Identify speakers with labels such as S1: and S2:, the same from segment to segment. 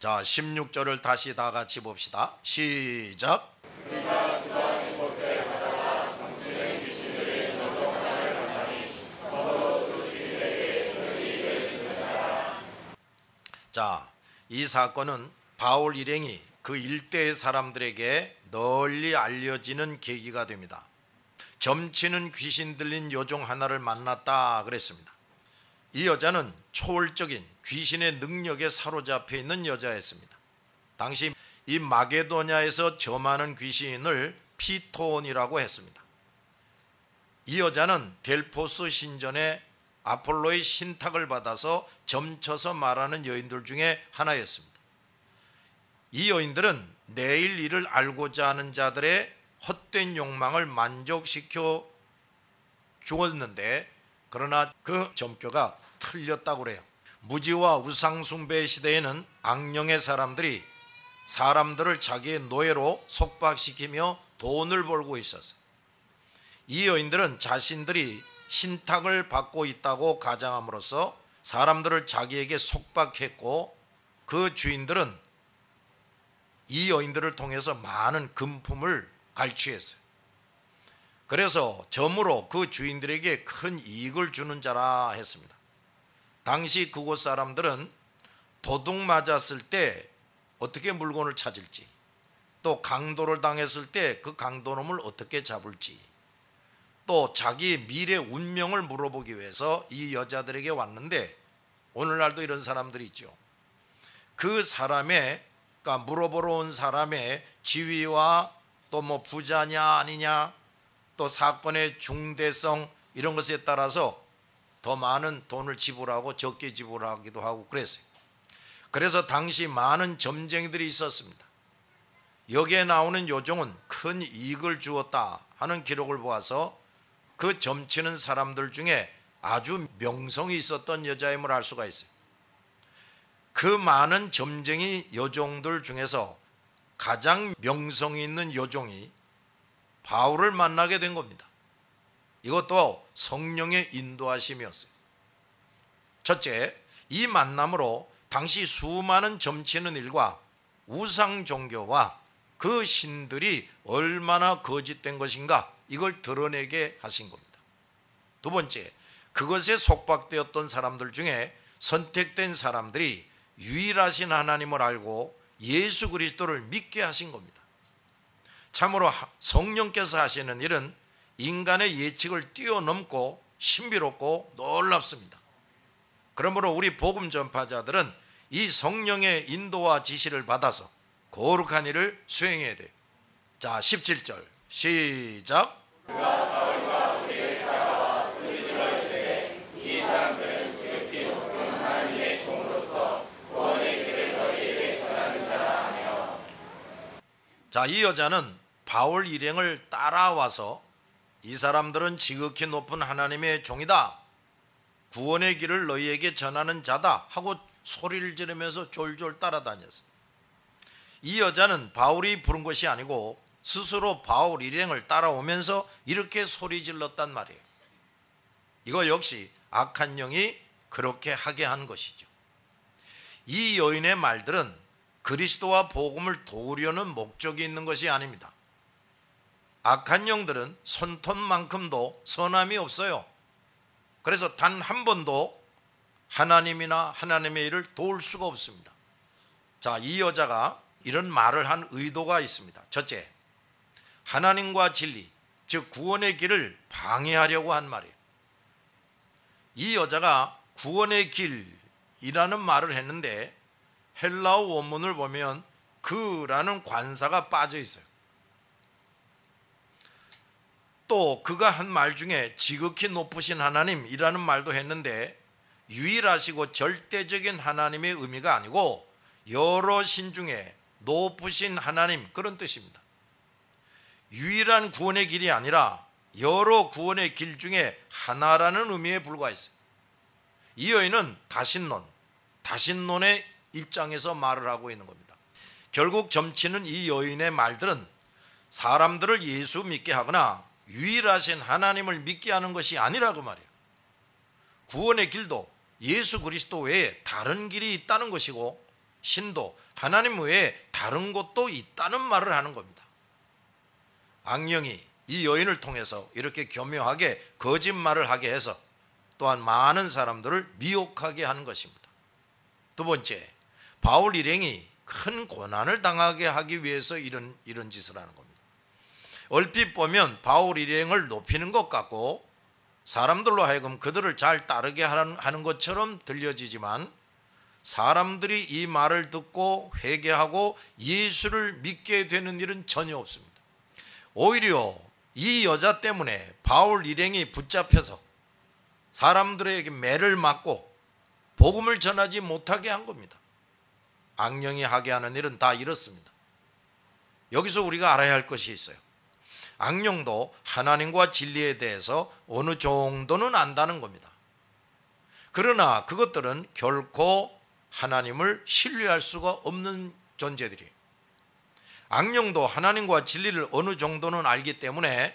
S1: 자, 16절을 다시 다 같이 봅시다. 시작. 자, 이 사건은 바울 일행이 그 일대의 사람들에게 널리 알려지는 계기가 됩니다. 점치는 귀신 들린 여종 하나를 만났다 그랬습니다. 이 여자는 초월적인 귀신의 능력에 사로잡혀 있는 여자였습니다. 당시 이 마게도냐에서 점하는 귀신을 피톤이라고 했습니다. 이 여자는 델포스 신전에 아폴로의 신탁을 받아서 점쳐서 말하는 여인들 중에 하나였습니다. 이 여인들은 내일 일을 알고자 하는 자들의 헛된 욕망을 만족시켜 주었는데, 그러나 그 점괘가 틀렸다고 그래요. 무지와 우상숭배의 시대에는 악령의 사람들이 사람들을 자기의 노예로 속박시키며 돈을 벌고 있었어요. 이 여인들은 자신들이 신탁을 받고 있다고 가장함으로써 사람들을 자기에게 속박했고, 그 주인들은 이 여인들을 통해서 많은 금품을 갈취했어요. 그래서 점으로 그 주인들에게 큰 이익을 주는 자라 했습니다. 당시 그곳 사람들은 도둑 맞았을 때 어떻게 물건을 찾을지, 또 강도를 당했을 때 그 강도놈을 어떻게 잡을지, 또 자기 미래 운명을 물어보기 위해서 이 여자들에게 왔는데, 오늘날도 이런 사람들이 있죠. 그 사람의, 그러니까 물어보러 온 사람의 지위와 또 뭐 부자냐 아니냐, 또 사건의 중대성, 이런 것에 따라서 더 많은 돈을 지불하고 적게 지불하기도 하고 그랬어요. 그래서 당시 많은 점쟁이들이 있었습니다. 여기에 나오는 요종은 큰 이익을 주었다 하는 기록을 보아서 그 점치는 사람들 중에 아주 명성이 있었던 여자임을 알 수가 있어요. 그 많은 점쟁이 여종들 중에서 가장 명성이 있는 여종이 바울을 만나게 된 겁니다. 이것도 성령의 인도하심이었어요. 첫째, 이 만남으로 당시 수많은 점치는 일과 우상 종교와 그 신들이 얼마나 거짓된 것인가, 이걸 드러내게 하신 겁니다. 두 번째, 그것에 속박되었던 사람들 중에 선택된 사람들이 유일하신 하나님을 알고 예수 그리스도를 믿게 하신 겁니다. 참으로 성령께서 하시는 일은 인간의 예측을 뛰어넘고 신비롭고 놀랍습니다. 그러므로 우리 복음 전파자들은 이 성령의 인도와 지시를 받아서 거룩한 일을 수행해야 돼요. 자, 17절 시작. 자, 이 여자는 바울 일행을 따라와서 이 사람들은 지극히 높은 하나님의 종이다, 구원의 길을 너희에게 전하는 자다 하고 소리를 지르면서 졸졸 따라다녔어요. 이 여자는 바울이 부른 것이 아니고 스스로 바울 일행을 따라오면서 이렇게 소리 질렀단 말이에요. 이거 역시 악한 영이 그렇게 하게 한 것이죠. 이 여인의 말들은 그리스도와 복음을 도우려는 목적이 있는 것이 아닙니다. 악한 영들은 손톱만큼도 선함이 없어요. 그래서 단 한 번도 하나님이나 하나님의 일을 도울 수가 없습니다. 자, 이 여자가 이런 말을 한 의도가 있습니다. 첫째, 하나님과 진리, 즉 구원의 길을 방해하려고 한 말이에요. 이 여자가 구원의 길이라는 말을 했는데 헬라어 원문을 보면 그라는 관사가 빠져 있어요. 또 그가 한 말 중에 지극히 높으신 하나님이라는 말도 했는데 유일하시고 절대적인 하나님의 의미가 아니고 여러 신 중에 높으신 하나님, 그런 뜻입니다. 유일한 구원의 길이 아니라 여러 구원의 길 중에 하나라는 의미에 불과했어요. 이 여인은 다신론의 입장에서 말을 하고 있는 겁니다. 결국 점치는 이 여인의 말들은 사람들을 예수 믿게 하거나 유일하신 하나님을 믿게 하는 것이 아니라고 말이에요. 구원의 길도 예수 그리스도 외에 다른 길이 있다는 것이고 신도, 하나님 외에 다른 곳도 있다는 말을 하는 겁니다. 악령이 이 여인을 통해서 이렇게 교묘하게 거짓말을 하게 해서 또한 많은 사람들을 미혹하게 하는 것입니다. 두 번째, 바울 일행이 큰 고난을 당하게 하기 위해서 이런 짓을 하는 겁니다. 얼핏 보면 바울 일행을 높이는 것 같고 사람들로 하여금 그들을 잘 따르게 하는 것처럼 들려지지만 사람들이 이 말을 듣고 회개하고 예수를 믿게 되는 일은 전혀 없습니다. 오히려 이 여자 때문에 바울 일행이 붙잡혀서 사람들에게 매를 맞고 복음을 전하지 못하게 한 겁니다. 악령이 하게 하는 일은 다 이렇습니다. 여기서 우리가 알아야 할 것이 있어요. 악령도 하나님과 진리에 대해서 어느 정도는 안다는 겁니다. 그러나 그것들은 결코 하나님을 신뢰할 수가 없는 존재들이에요. 악령도 하나님과 진리를 어느 정도는 알기 때문에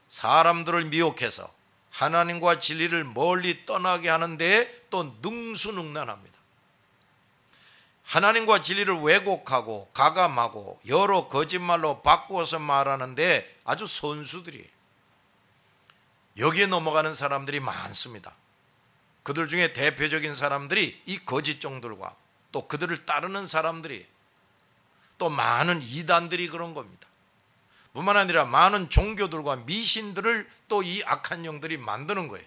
S1: 사람들을 미혹해서 하나님과 진리를 멀리 떠나게 하는데 또 능수능란합니다. 하나님과 진리를 왜곡하고 가감하고 여러 거짓말로 바꾸어서 말하는데 아주 선수들이에요. 여기에 넘어가는 사람들이 많습니다. 그들 중에 대표적인 사람들이 이 거짓종들과 또 그들을 따르는 사람들이, 또 많은 이단들이 그런 겁니다. 뿐만 아니라 많은 종교들과 미신들을 또 이 악한 영들이 만드는 거예요.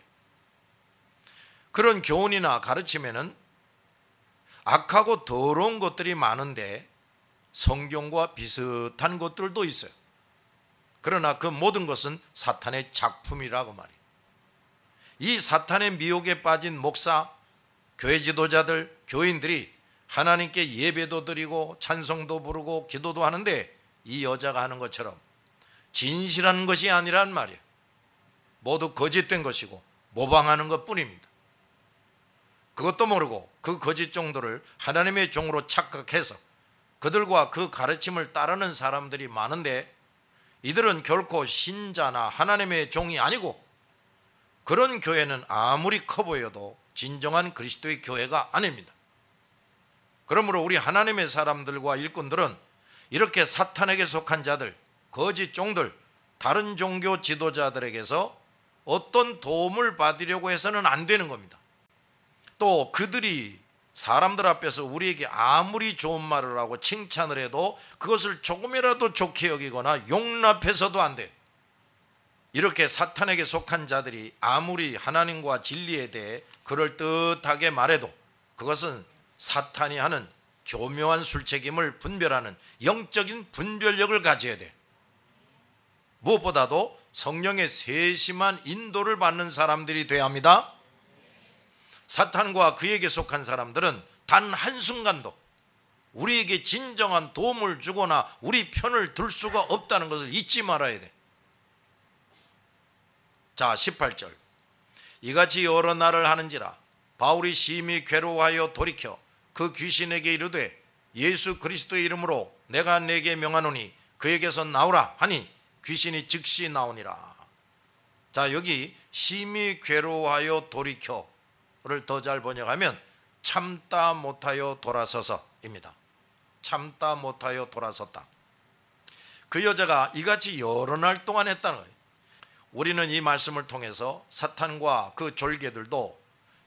S1: 그런 교훈이나 가르침에는 악하고 더러운 것들이 많은데 성경과 비슷한 것들도 있어요. 그러나 그 모든 것은 사탄의 작품이라고 말이에요. 이 사탄의 미혹에 빠진 목사, 교회 지도자들, 교인들이 하나님께 예배도 드리고 찬송도 부르고 기도도 하는데 이 여자가 하는 것처럼 진실한 것이 아니란 말이에요. 모두 거짓된 것이고 모방하는 것뿐입니다. 그것도 모르고 그 거짓 종들을 하나님의 종으로 착각해서 그들과 그 가르침을 따르는 사람들이 많은데 이들은 결코 신자나 하나님의 종이 아니고 그런 교회는 아무리 커 보여도 진정한 그리스도의 교회가 아닙니다. 그러므로 우리 하나님의 사람들과 일꾼들은 이렇게 사탄에게 속한 자들, 거짓 종들, 다른 종교 지도자들에게서 어떤 도움을 받으려고 해서는 안 되는 겁니다. 또 그들이 사람들 앞에서 우리에게 아무리 좋은 말을 하고 칭찬을 해도 그것을 조금이라도 좋게 여기거나 용납해서도 안 돼요. 이렇게 사탄에게 속한 자들이 아무리 하나님과 진리에 대해 그럴듯하게 말해도 그것은 사탄이 하는 교묘한 술책임을 분별하는 영적인 분별력을 가져야 돼. 무엇보다도 성령의 세심한 인도를 받는 사람들이 되어야 합니다. 사탄과 그에게 속한 사람들은 단 한순간도 우리에게 진정한 도움을 주거나 우리 편을 들 수가 없다는 것을 잊지 말아야 돼. 자, 18절. 이같이 여러 날을 하는지라 바울이 심히 괴로워하여 돌이켜 그 귀신에게 이르되 예수 그리스도의 이름으로 내가 네게 명하노니 그에게서 나오라 하니 귀신이 즉시 나오니라. 자, 여기 심히 괴로워하여 돌이켜를 더 잘 번역하면 참다 못하여 돌아서서입니다. 참다 못하여 돌아섰다. 그 여자가 이같이 여러 날 동안 했다는 거예요. 우리는 이 말씀을 통해서 사탄과 그 졸개들도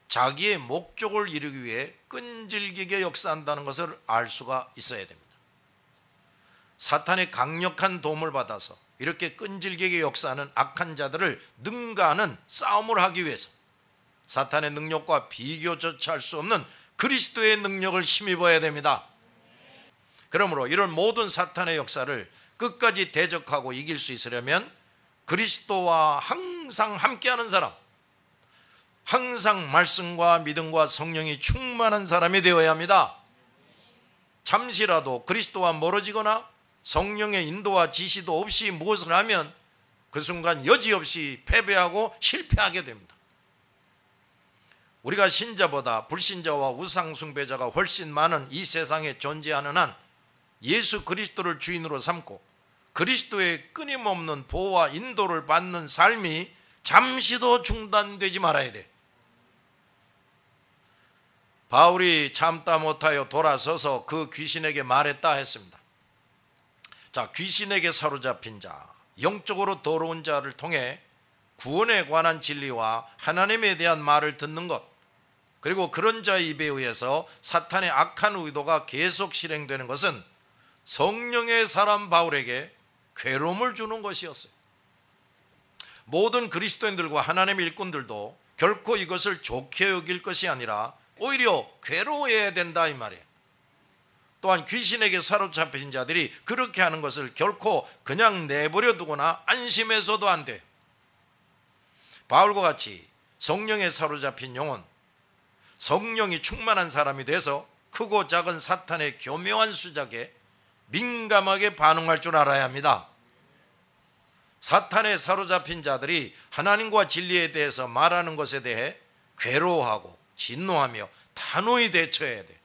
S1: 자기의 목적을 이루기 위해 끈질기게 역사한다는 것을 알 수가 있어야 됩니다. 사탄의 강력한 도움을 받아서 이렇게 끈질기게 역사하는 악한 자들을 능가하는 싸움을 하기 위해서 사탄의 능력과 비교조차 할 수 없는 그리스도의 능력을 힘입어야 됩니다. 그러므로 이런 모든 사탄의 역사를 끝까지 대적하고 이길 수 있으려면 그리스도와 항상 함께하는 사람, 항상 말씀과 믿음과 성령이 충만한 사람이 되어야 합니다. 잠시라도 그리스도와 멀어지거나 성령의 인도와 지시도 없이 무엇을 하면 그 순간 여지없이 패배하고 실패하게 됩니다. 우리가 신자보다 불신자와 우상숭배자가 훨씬 많은 이 세상에 존재하는 한 예수 그리스도를 주인으로 삼고 그리스도의 끊임없는 보호와 인도를 받는 삶이 잠시도 중단되지 말아야 돼. 바울이 참다 못하여 돌아서서 그 귀신에게 말했다 했습니다. 자, 귀신에게 사로잡힌 자, 영적으로 더러운 자를 통해 구원에 관한 진리와 하나님에 대한 말을 듣는 것, 그리고 그런 자의 입에 의해서 사탄의 악한 의도가 계속 실행되는 것은 성령의 사람 바울에게 괴로움을 주는 것이었어요. 모든 그리스도인들과 하나님의 일꾼들도 결코 이것을 좋게 여길 것이 아니라 오히려 괴로워해야 된다 이 말이에요. 또한 귀신에게 사로잡힌 자들이 그렇게 하는 것을 결코 그냥 내버려 두거나 안심해서도 안 돼요. 바울과 같이 성령에 사로잡힌 영혼, 성령이 충만한 사람이 돼서 크고 작은 사탄의 교묘한 수작에 민감하게 반응할 줄 알아야 합니다. 사탄에 사로잡힌 자들이 하나님과 진리에 대해서 말하는 것에 대해 괴로워하고 진노하며 단호히 대처해야 돼.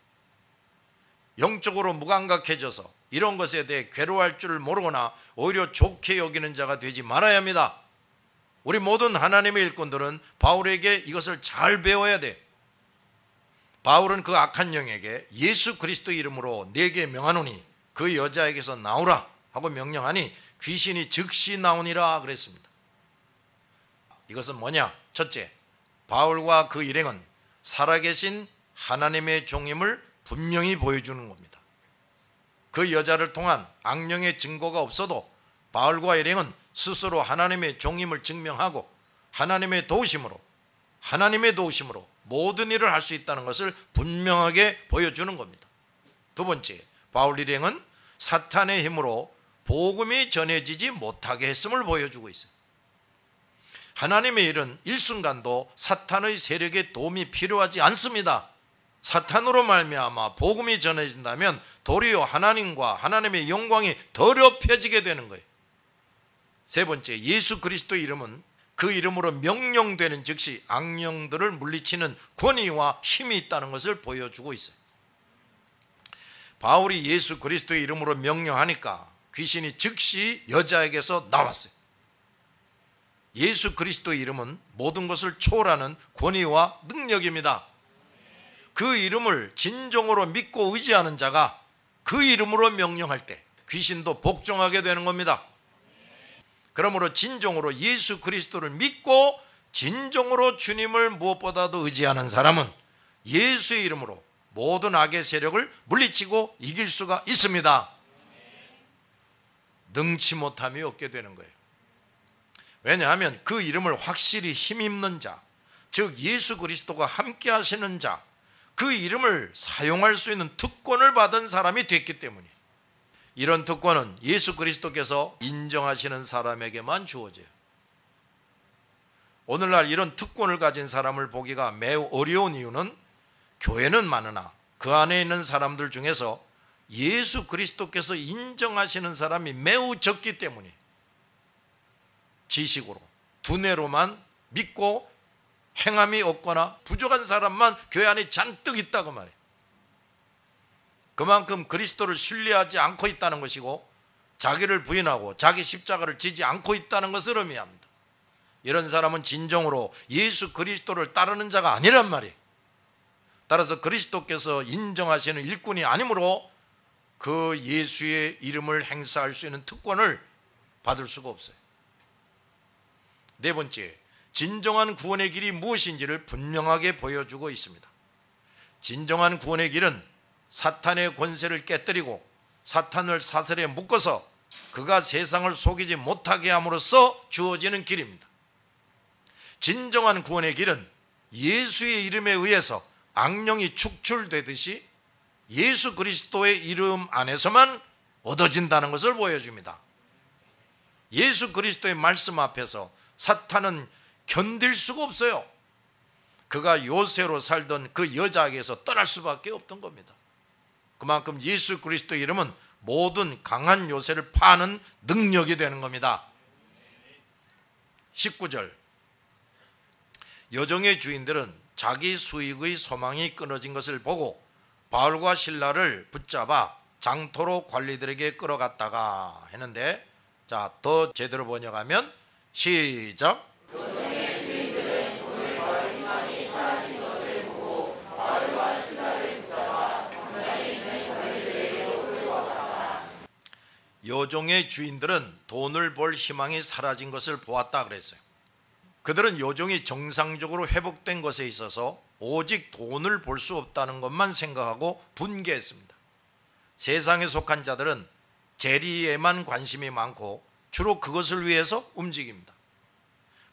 S1: 영적으로 무감각해져서 이런 것에 대해 괴로워할 줄 모르거나 오히려 좋게 여기는 자가 되지 말아야 합니다. 우리 모든 하나님의 일꾼들은 바울에게 이것을 잘 배워야 돼. 바울은 그 악한 영에게 예수 그리스도 이름으로 내게 명하노니 그 여자에게서 나오라 하고 명령하니 귀신이 즉시 나오니라 그랬습니다. 이것은 뭐냐? 첫째, 바울과 그 일행은 살아계신 하나님의 종임을 분명히 보여주는 겁니다. 그 여자를 통한 악령의 증거가 없어도 바울과 일행은 스스로 하나님의 종임을 증명하고 하나님의 도우심으로 모든 일을 할 수 있다는 것을 분명하게 보여주는 겁니다. 두 번째, 바울 일행은 사탄의 힘으로 복음이 전해지지 못하게 했음을 보여주고 있어요. 하나님의 일은 일순간도 사탄의 세력의 도움이 필요하지 않습니다. 사탄으로 말미암아 복음이 전해진다면 도리어 하나님과 하나님의 영광이 더럽혀지게 되는 거예요. 세 번째, 예수 그리스도 이름은 그 이름으로 명령되는 즉시 악령들을 물리치는 권위와 힘이 있다는 것을 보여주고 있어요. 바울이 예수 그리스도의 이름으로 명령하니까 귀신이 즉시 여자에게서 나왔어요. 예수 그리스도의 이름은 모든 것을 초월하는 권위와 능력입니다. 그 이름을 진정으로 믿고 의지하는 자가 그 이름으로 명령할 때 귀신도 복종하게 되는 겁니다. 그러므로 진정으로 예수 그리스도를 믿고 진정으로 주님을 무엇보다도 의지하는 사람은 예수의 이름으로 모든 악의 세력을 물리치고 이길 수가 있습니다. 능치 못함이 없게 되는 거예요. 왜냐하면 그 이름을 확실히 힘입는 자, 즉 예수 그리스도가 함께 하시는 자, 그 이름을 사용할 수 있는 특권을 받은 사람이 됐기 때문이에요. 이런 특권은 예수 그리스도께서 인정하시는 사람에게만 주어져요. 오늘날 이런 특권을 가진 사람을 보기가 매우 어려운 이유는 교회는 많으나 그 안에 있는 사람들 중에서 예수 그리스도께서 인정하시는 사람이 매우 적기 때문이에요. 지식으로, 두뇌로만 믿고 행함이 없거나 부족한 사람만 교회 안에 잔뜩 있다고 말해요. 그만큼 그리스도를 신뢰하지 않고 있다는 것이고 자기를 부인하고 자기 십자가를 지지 않고 있다는 것을 의미합니다. 이런 사람은 진정으로 예수 그리스도를 따르는 자가 아니란 말이에요. 따라서 그리스도께서 인정하시는 일꾼이 아니므로 그 예수의 이름을 행사할 수 있는 특권을 받을 수가 없어요. 네 번째, 진정한 구원의 길이 무엇인지를 분명하게 보여주고 있습니다. 진정한 구원의 길은 사탄의 권세를 깨뜨리고 사탄을 사슬에 묶어서 그가 세상을 속이지 못하게 함으로써 주어지는 길입니다. 진정한 구원의 길은 예수의 이름에 의해서 악령이 축출되듯이 예수 그리스도의 이름 안에서만 얻어진다는 것을 보여줍니다. 예수 그리스도의 말씀 앞에서 사탄은 견딜 수가 없어요. 그가 요새로 살던 그 여자에게서 떠날 수밖에 없던 겁니다. 그만큼 예수 그리스도의 이름은 모든 강한 요새를 파는 능력이 되는 겁니다. 19절, 여종의 주인들은 자기 수익의 소망이 끊어진 것을 보고 바울과 실라를 붙잡아 장토로 관리들에게 끌어갔다가 했는데, 자, 더 제대로 번역하면 시작. 여종의 주인들은 오늘 바울 희망이 사라진 것을 보고 바울과 실라 여종의 주인들은 돈을 벌 희망이 사라진 것을 보았다 그랬어요. 그들은 여종이 정상적으로 회복된 것에 있어서 오직 돈을 벌 수 없다는 것만 생각하고 분개했습니다. 세상에 속한 자들은 재리에만 관심이 많고 주로 그것을 위해서 움직입니다.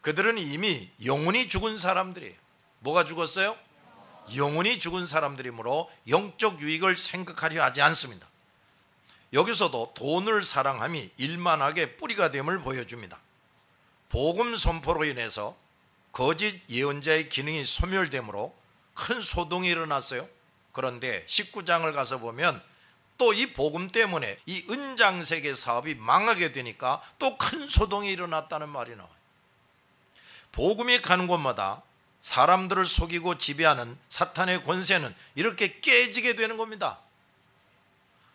S1: 그들은 이미 영혼이 죽은 사람들이에요. 뭐가 죽었어요? 영혼이 죽은 사람들이므로 영적 유익을 생각하려 하지 않습니다. 여기서도 돈을 사랑함이 일만하게 뿌리가 됨을 보여줍니다. 복음 선포로 인해서 거짓 예언자의 기능이 소멸되므로 큰 소동이 일어났어요. 그런데 19장을 가서 보면 또 이 복음 때문에 이 은장세계 사업이 망하게 되니까 또 큰 소동이 일어났다는 말이 나와요. 복음이 가는 곳마다 사람들을 속이고 지배하는 사탄의 권세는 이렇게 깨지게 되는 겁니다.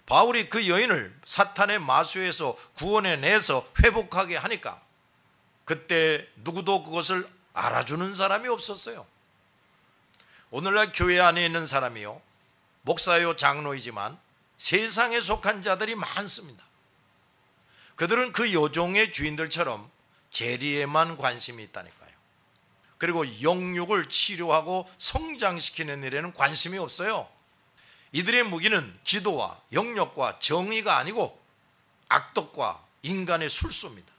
S1: 바울이 그 여인을 사탄의 마수에서 구원해내서 회복하게 하니까 그때 누구도 그것을 알아주는 사람이 없었어요. 오늘날 교회 안에 있는 사람이요, 목사요, 장로이지만 세상에 속한 자들이 많습니다. 그들은 그 여종의 주인들처럼 재리에만 관심이 있다니까요. 그리고 영육을 치료하고 성장시키는 일에는 관심이 없어요. 이들의 무기는 기도와 영역과 정의가 아니고 악독과 인간의 술수입니다.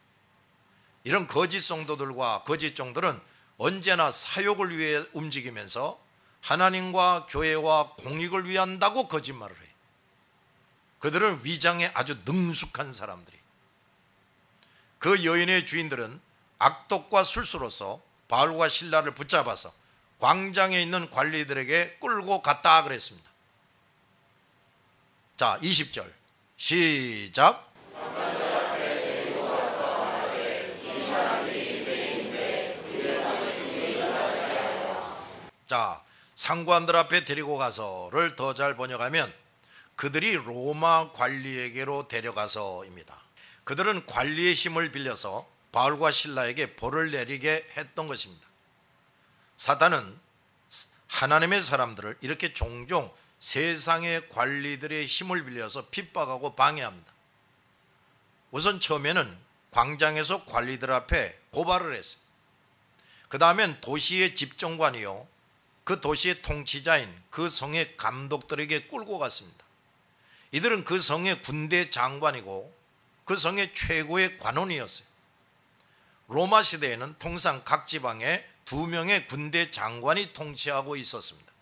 S1: 이런 거짓 성도들과 거짓 종들은 언제나 사욕을 위해 움직이면서 하나님과 교회와 공익을 위한다고 거짓말을 해요. 그들은 위장에 아주 능숙한 사람들이. 그 여인의 주인들은 악독과 술수로서 바울과 실라를 붙잡아서 광장에 있는 관리들에게 끌고 갔다 그랬습니다. 자, 20절 시작. 자, 상관들 앞에 데리고 가서를 더 잘 번역하면 그들이 로마 관리에게로 데려가서입니다. 그들은 관리의 힘을 빌려서 바울과 실라에게 벌을 내리게 했던 것입니다. 사단은 하나님의 사람들을 이렇게 종종 세상의 관리들의 힘을 빌려서 핍박하고 방해합니다. 우선 처음에는 광장에서 관리들 앞에 고발을 했어요. 그 다음엔 도시의 집정관이요, 그 도시의 통치자인 그 성의 감독들에게 끌고 갔습니다. 이들은 그 성의 군대 장관이고 그 성의 최고의 관원이었어요. 로마 시대에는 통상 각 지방에 2명의 군대 장관이 통치하고 있었습니다.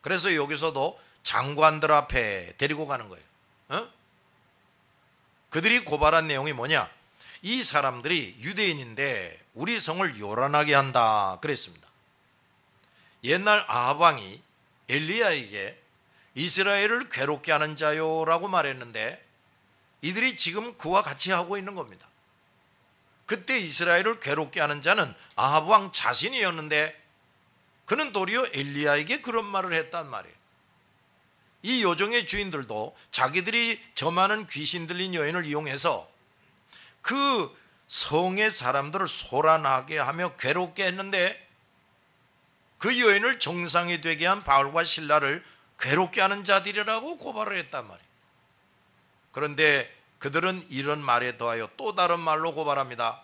S1: 그래서 여기서도 장관들 앞에 데리고 가는 거예요. 그들이 고발한 내용이 뭐냐? 이 사람들이 유대인인데 우리 성을 요란하게 한다 그랬습니다. 옛날 아합 왕이 엘리야에게 이스라엘을 괴롭게 하는 자요라고 말했는데 이들이 지금 그와 같이 하고 있는 겁니다. 그때 이스라엘을 괴롭게 하는 자는 아합 왕 자신이었는데 그는 도리어 엘리야에게 그런 말을 했단 말이에요. 이 요정의 주인들도 자기들이 점하는 귀신 들린 여인을 이용해서 그 성의 사람들을 소란하게 하며 괴롭게 했는데 그 여인을 정상이 되게 한 바울과 실라를 괴롭게 하는 자들이라고 고발을 했단 말이에요. 그런데 그들은 이런 말에 더하여 또 다른 말로 고발합니다.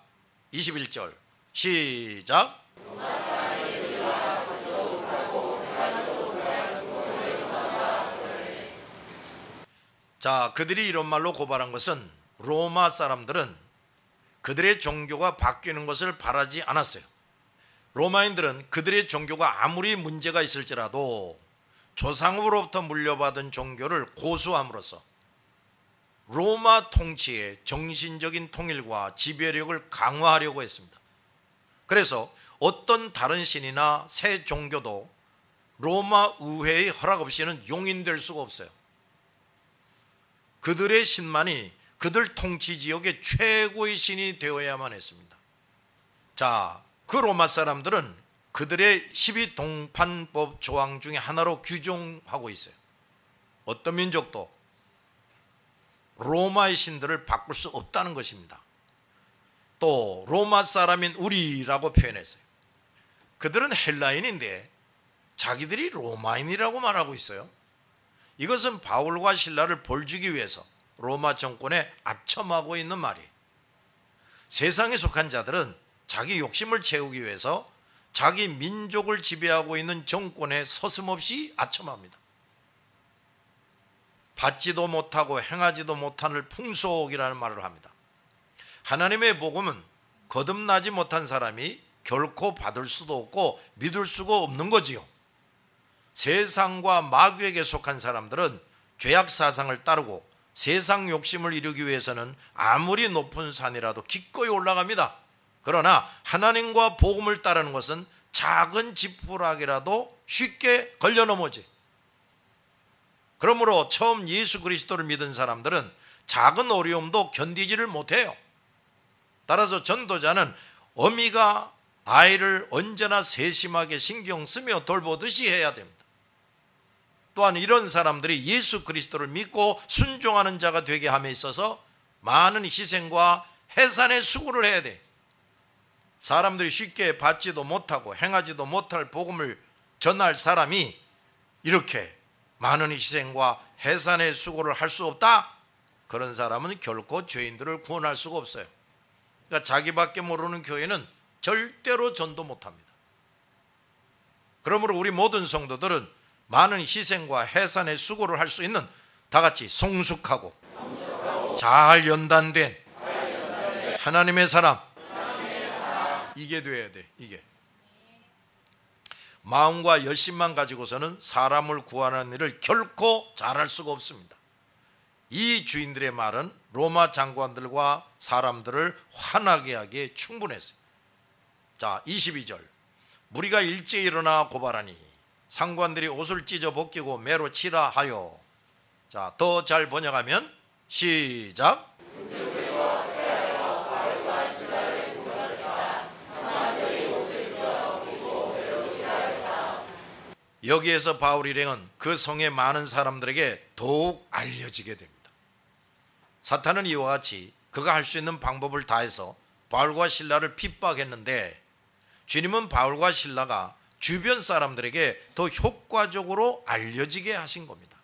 S1: 21절 시작. 자, 그들이 이런 말로 고발한 것은 로마 사람들은 그들의 종교가 바뀌는 것을 바라지 않았어요. 로마인들은 그들의 종교가 아무리 문제가 있을지라도 조상으로부터 물려받은 종교를 고수함으로써 로마 통치의 정신적인 통일과 지배력을 강화하려고 했습니다. 그래서 어떤 다른 신이나 새 종교도 로마 의회의 허락 없이는 용인될 수가 없어요. 그들의 신만이 그들 통치 지역의 최고의 신이 되어야만 했습니다. 자, 그 로마 사람들은 그들의 12동판법 조항 중에 하나로 규정하고 있어요. 어떤 민족도 로마의 신들을 바꿀 수 없다는 것입니다. 또 로마 사람인 우리라고 표현했어요. 그들은 헬라인인데 자기들이 로마인이라고 말하고 있어요. 이것은 바울과 실라를 벌주기 위해서 로마 정권에 아첨하고 있는 말이에요. 세상에 속한 자들은 자기 욕심을 채우기 위해서 자기 민족을 지배하고 있는 정권에 서슴없이 아첨합니다. 받지도 못하고 행하지도 못하는 풍속이라는 말을 합니다. 하나님의 복음은 거듭나지 못한 사람이 결코 받을 수도 없고 믿을 수가 없는 거지요. 세상과 마귀에게 속한 사람들은 죄악 사상을 따르고 세상 욕심을 이루기 위해서는 아무리 높은 산이라도 기꺼이 올라갑니다. 그러나 하나님과 복음을 따르는 것은 작은 지푸라기라도 쉽게 걸려 넘어지. 그러므로 처음 예수 그리스도를 믿은 사람들은 작은 어려움도 견디지를 못해요. 따라서 전도자는 어미가 아이를 언제나 세심하게 신경 쓰며 돌보듯이 해야 됩니다. 또한 이런 사람들이 예수 그리스도를 믿고 순종하는 자가 되게 함에 있어서 많은 희생과 해산의 수고를 해야 돼. 사람들이 쉽게 받지도 못하고 행하지도 못할 복음을 전할 사람이 이렇게 많은 희생과 해산의 수고를 할 수 없다? 그런 사람은 결코 죄인들을 구원할 수가 없어요. 그러니까 자기밖에 모르는 교회는 절대로 전도 못합니다. 그러므로 우리 모든 성도들은 많은 희생과 해산의 수고를 할 수 있는 다같이 성숙하고 잘 연단된 하나님의 사람, 이게 돼야 돼. 이게 마음과 열심만 가지고서는 사람을 구하는 일을 결코 잘할 수가 없습니다. 이 주인들의 말은 로마 장관들과 사람들을 화나게 하기에 충분했어요. 자, 22절. 무리가 일제히 일어나 고발하니 상관들이 옷을 찢어 벗기고 매로 치라 하여. 자, 더 잘 번역하면 시작. 여기에서 바울 일행은 그 성의 많은 사람들에게 더욱 알려지게 됩니다. 사탄은 이와 같이 그가 할 수 있는 방법을 다해서 바울과 실라를 핍박했는데 주님은 바울과 실라가 주변 사람들에게 더 효과적으로 알려지게 하신 겁니다.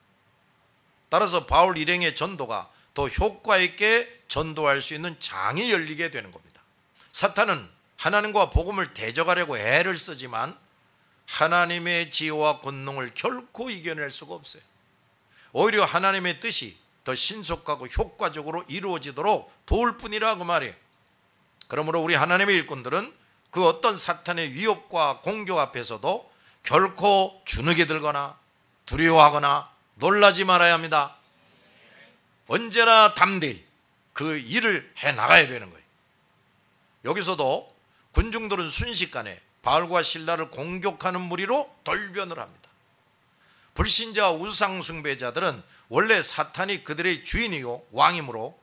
S1: 따라서 바울 일행의 전도가 더 효과 있게 전도할 수 있는 장이 열리게 되는 겁니다. 사탄은 하나님과 복음을 대적하려고 애를 쓰지만 하나님의 지혜와 권능을 결코 이겨낼 수가 없어요. 오히려 하나님의 뜻이 더 신속하고 효과적으로 이루어지도록 도울 뿐이라 그 말이에요. 그러므로 우리 하나님의 일꾼들은 그 어떤 사탄의 위협과 공격 앞에서도 결코 주눅이 들거나 두려워하거나 놀라지 말아야 합니다. 언제나 담대히 그 일을 해나가야 되는 거예요. 여기서도 군중들은 순식간에 바울과 실라를 공격하는 무리로 돌변을 합니다. 불신자와 우상숭배자들은 원래 사탄이 그들의 주인이요 왕이므로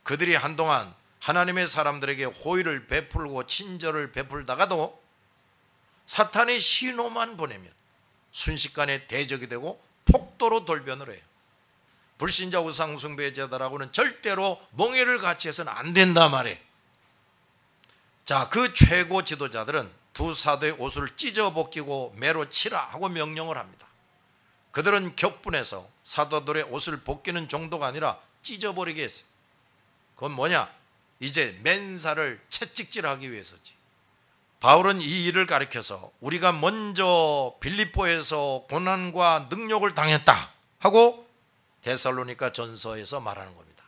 S1: 그들이 한동안 하나님의 사람들에게 호의를 베풀고 친절을 베풀다가도 사탄의 신호만 보내면 순식간에 대적이 되고 폭도로 돌변을 해요. 불신자 우상숭배자들하고는 절대로 멍해를 같이 해서는 안 된다 말이에요. 자, 그 최고 지도자들은 두 사도의 옷을 찢어 벗기고 매로 치라 하고 명령을 합니다. 그들은 격분해서 사도들의 옷을 벗기는 정도가 아니라 찢어버리게 했어요. 그건 뭐냐? 이제 맨살을 채찍질하기 위해서지. 바울은 이 일을 가리켜서 우리가 먼저 빌립보에서 고난과 능욕을 당했다 하고 데살로니가 전서에서 말하는 겁니다.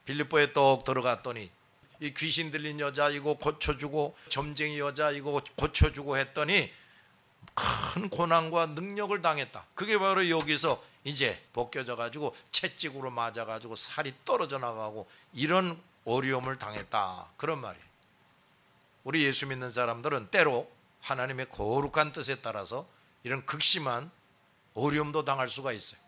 S1: 빌립보에 떡 들어갔더니 이 귀신 들린 여자 이거 고쳐주고 점쟁이 여자 이거 고쳐주고 했더니 큰 고난과 능력을 당했다. 그게 바로 여기서 이제 벗겨져 가지고 채찍으로 맞아 가지고 살이 떨어져 나가고 이런 어려움을 당했다, 그런 말이에요. 우리 예수 믿는 사람들은 때로 하나님의 거룩한 뜻에 따라서 이런 극심한 어려움도 당할 수가 있어요.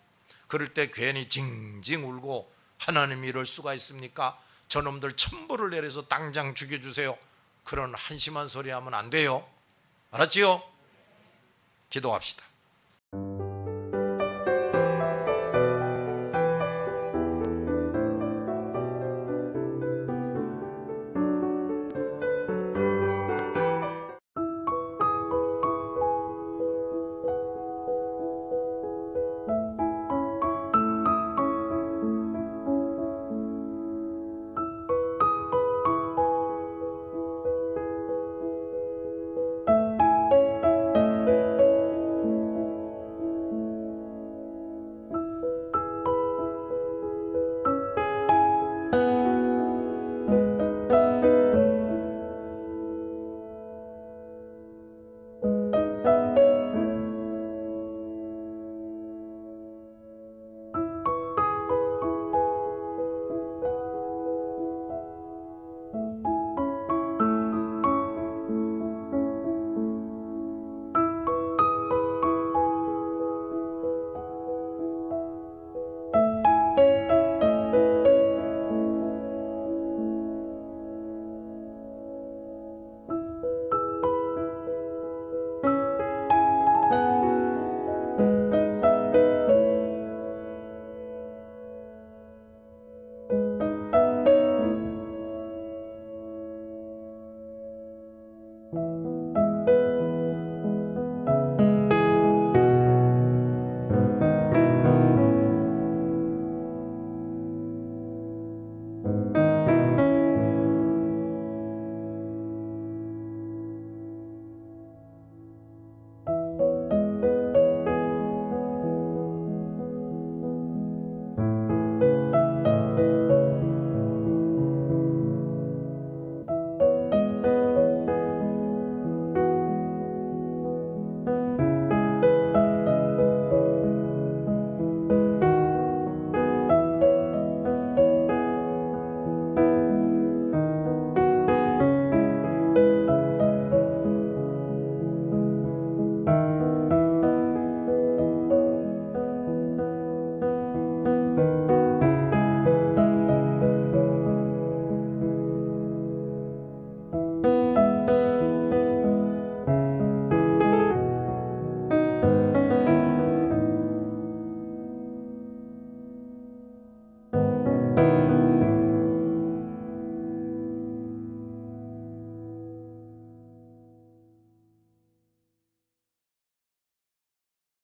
S1: 그럴 때 괜히 징징 울고 하나님이 이럴 수가 있습니까? 저놈들 천벌을 내려서 당장 죽여주세요. 그런 한심한 소리 하면 안 돼요. 알았지요? 기도합시다.